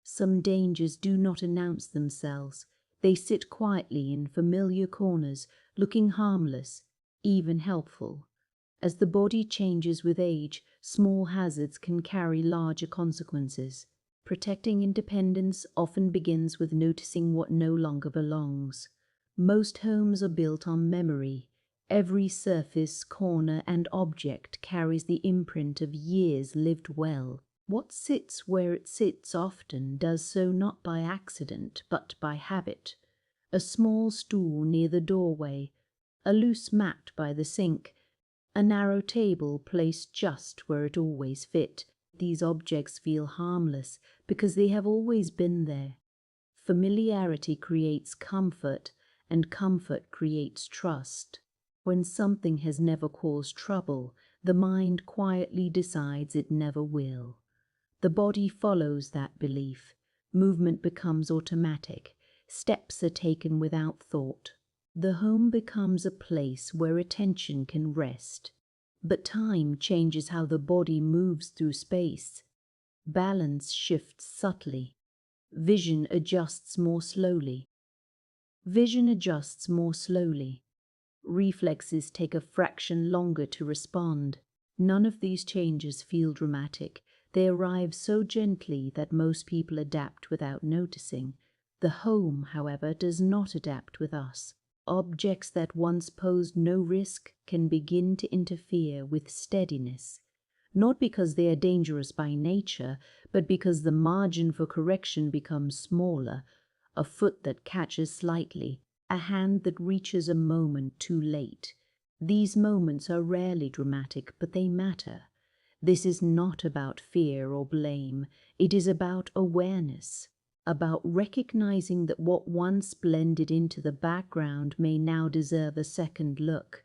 Some dangers do not announce themselves. They sit quietly in familiar corners, looking harmless, even helpful. As the body changes with age, small hazards can carry larger consequences. Protecting independence often begins with noticing what no longer belongs. Most homes are built on memory. Every surface, corner, and object carries the imprint of years lived well. What sits where it sits often does so not by accident, but by habit. A small stool near the doorway, a loose mat by the sink, a narrow table placed just where it always fit. These objects feel harmless because they have always been there. Familiarity creates comfort, and comfort creates trust. When something has never caused trouble, the mind quietly decides it never will. The body follows that belief. Movement becomes automatic. Steps are taken without thought. The home becomes a place where attention can rest. But time changes how the body moves through space. Balance shifts subtly. Vision adjusts more slowly. Reflexes take a fraction longer to respond. None of these changes feel dramatic. They arrive so gently that most people adapt without noticing. The home, however, does not adapt with us. Objects that once posed no risk can begin to interfere with steadiness, not because they are dangerous by nature, but because the margin for correction becomes smaller. A foot that catches slightly, a hand that reaches a moment too late. These moments are rarely dramatic, but they matter. This is not about fear or blame. It is about awareness, about recognizing that what once blended into the background may now deserve a second look.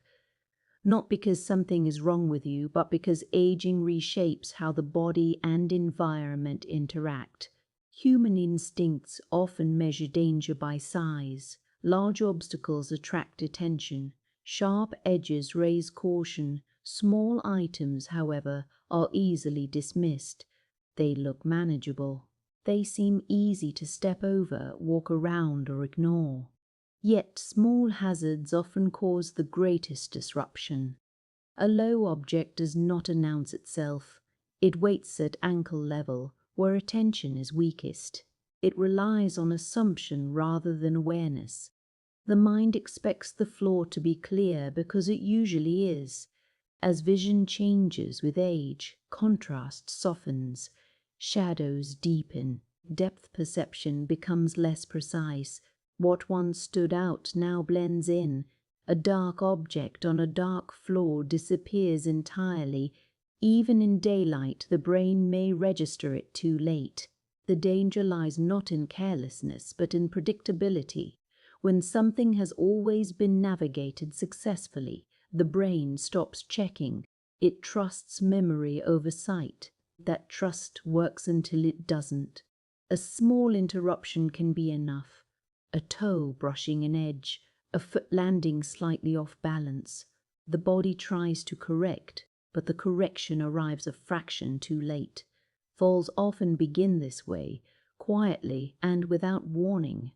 Not because something is wrong with you, but because aging reshapes how the body and environment interact. Human instincts often measure danger by size. Large obstacles attract attention. Sharp edges raise caution. Small items, however, are easily dismissed. They look manageable. They seem easy to step over, walk around, or ignore. Yet small hazards often cause the greatest disruption. A low object does not announce itself. It waits at ankle level, where attention is weakest. It relies on assumption rather than awareness. The mind expects the floor to be clear because it usually is. As vision changes with age, contrast softens, shadows deepen, depth perception becomes less precise. What once stood out now blends in. A dark object on a dark floor disappears entirely. Even in daylight, the brain may register it too late. The danger lies not in carelessness, but in predictability. When something has always been navigated successfully, the brain stops checking. It trusts memory over sight. That trust works until it doesn't. A small interruption can be enough. A toe brushing an edge, a foot landing slightly off balance. The body tries to correct, but the correction arrives a fraction too late. Falls often begin this way, quietly and without warning.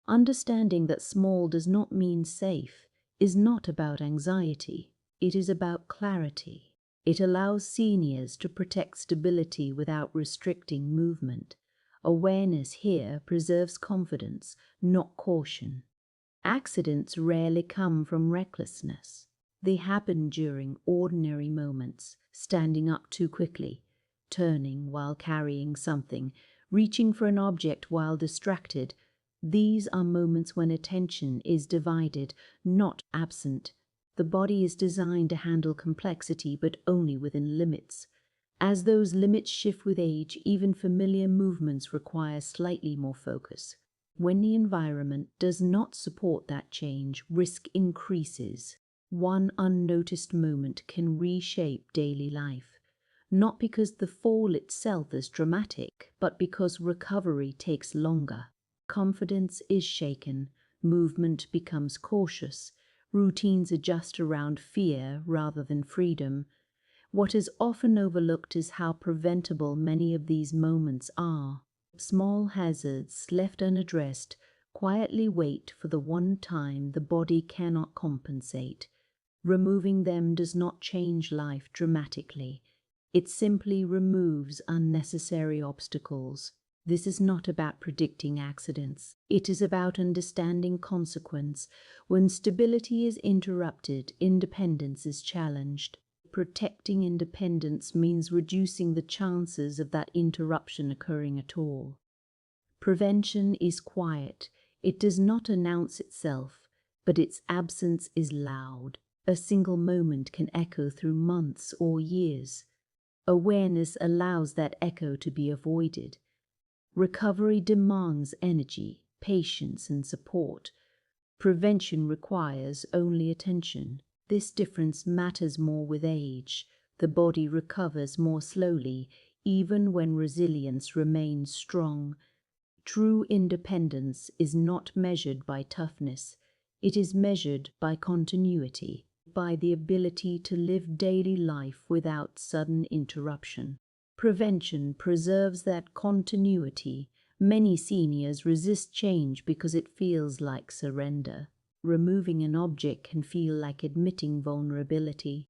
Understanding that small does not mean safe is not about anxiety. It is about clarity. It allows seniors to protect stability without restricting movement. Awareness here preserves confidence, not caution. Accidents rarely come from recklessness. They happen during ordinary moments, standing up too quickly, turning while carrying something, reaching for an object while distracted. These are moments when attention is divided, not absent. The body is designed to handle complexity, but only within limits. As those limits shift with age, even familiar movements require slightly more focus. When the environment does not support that change, risk increases. One unnoticed moment can reshape daily life, not because the fall itself is dramatic, but because recovery takes longer. Confidence is shaken, movement becomes cautious, routines adjust around fear rather than freedom. What is often overlooked is how preventable many of these moments are. Small hazards left unaddressed quietly wait for the one time the body cannot compensate. Removing them does not change life dramatically. It simply removes unnecessary obstacles. This is not about predicting accidents. It is about understanding consequence. When stability is interrupted, independence is challenged. Protecting independence means reducing the chances of that interruption occurring at all. Prevention is quiet. It does not announce itself, but its absence is loud. A single moment can echo through months or years. Awareness allows that echo to be avoided. Recovery demands energy, patience, and support. Prevention requires only attention. This difference matters more with age. The body recovers more slowly, even when resilience remains strong. True independence is not measured by toughness. It is measured by continuity, by the ability to live daily life without sudden interruption. Prevention preserves that continuity. Many seniors resist change because it feels like surrender. Removing an object can feel like admitting vulnerability.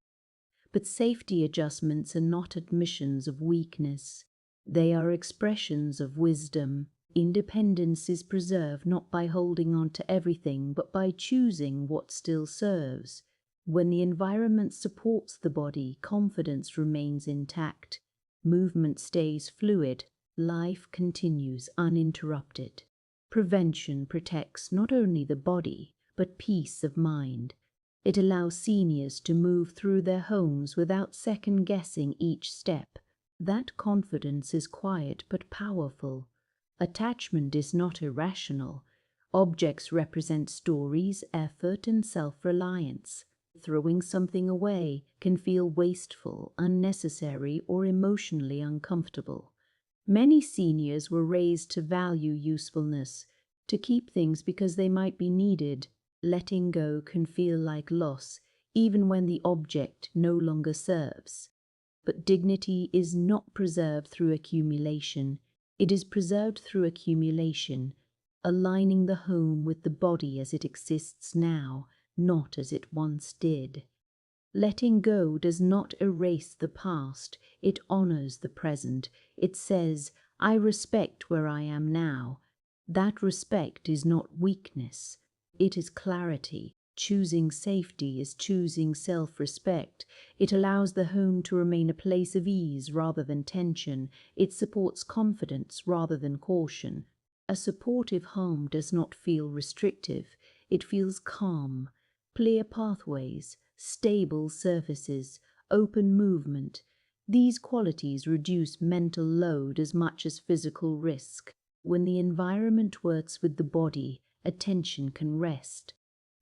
But safety adjustments are not admissions of weakness. They are expressions of wisdom. Independence is preserved not by holding on to everything, but by choosing what still serves. When the environment supports the body, confidence remains intact. Movement stays fluid. Life continues uninterrupted. Prevention protects not only the body, but peace of mind. It allows seniors to move through their homes without second-guessing each step. That confidence is quiet but powerful. Attachment is not irrational. Objects represent stories, effort, and self-reliance. Throwing something away can feel wasteful, unnecessary, or emotionally uncomfortable. Many seniors were raised to value usefulness, to keep things because they might be needed. Letting go can feel like loss, even when the object no longer serves. But dignity is not preserved through accumulation. It is preserved through accumulation, aligning the home with the body as it exists now, not as it once did. Letting go does not erase the past, it honors the present. It says, I respect where I am now. That respect is not weakness, it is clarity. Choosing safety is choosing self-respect. It allows the home to remain a place of ease rather than tension. It supports confidence rather than caution. A supportive home does not feel restrictive. It feels calm. Clear pathways, stable surfaces, open movement. These qualities reduce mental load as much as physical risk. When the environment works with the body, attention can rest.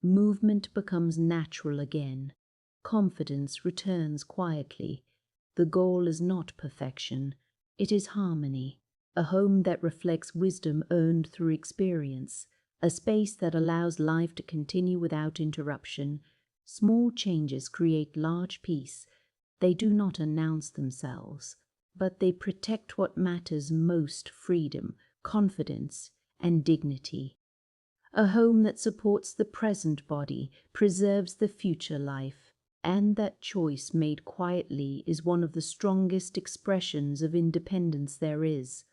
Movement becomes natural again. Confidence returns quietly. The goal is not perfection. It is harmony. A home that reflects wisdom earned through experience. A space that allows life to continue without interruption. Small changes create large peace. They do not announce themselves, but they protect what matters most: freedom, confidence, and dignity. A home that supports the present body preserves the future life, and that choice made quietly is one of the strongest expressions of independence there is.